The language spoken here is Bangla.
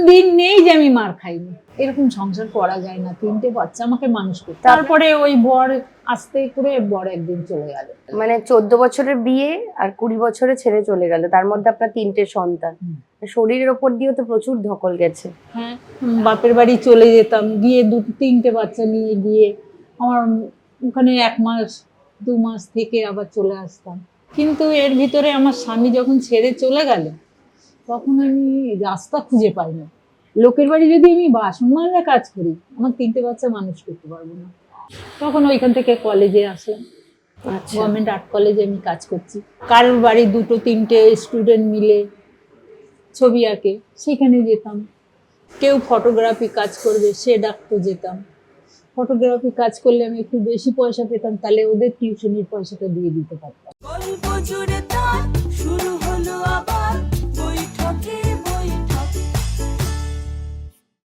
দিন নেই যে আমি মার খাইনি। এরকম সংসার করা যায় না, 3টে বাচ্চা আমাকে মানুষ করতে। তারপরে ওই বর আস্তে করে বর একদিন চলে গেল। মানে 14 বছরের বিয়ে আর 20 বছরে ছেড়ে চলে গেল, তার মধ্যে আপনার 3টে সন্তান। শরীরের ওপর দিয়ে তো প্রচুর ধকল গেছে। হ্যাঁ, বাপের বাড়ি চলে যেতাম, গিয়ে 2-3টে বাচ্চা নিয়ে গিয়ে আমার ওখানে 1 মাস 2 মাস থেকে আবার চলে আসতাম। কিন্তু এর ভিতরে আমার স্বামী যখন ছেড়ে চলে গেল, তখন আমি রাস্তা খুঁজে পাই না। লোকের বাড়ি যদি আমি বাসন মাজা কাজ করি, আমার 3টে বাচ্চা মানুষ করতে পারবো না। তখন ওইখান থেকে কলেজে আসলাম, আচ্ছা, গভর্নমেন্ট আর্ট কলেজে আমি কাজ করছি। কারোর বাড়ি 2-3টে স্টুডেন্ট মিলে ছবি আঁকে, সেখানে যেতাম। কেউ ফটোগ্রাফি কাজ করবে, সে ডাকতো, যেতাম। ফটোগ্রাফি কাজ করলে আমি একটু বেশি পয়সা পেতাম, তাহলে ওদের টিউশনির পয়সাটা দিয়ে দিতে পারতাম।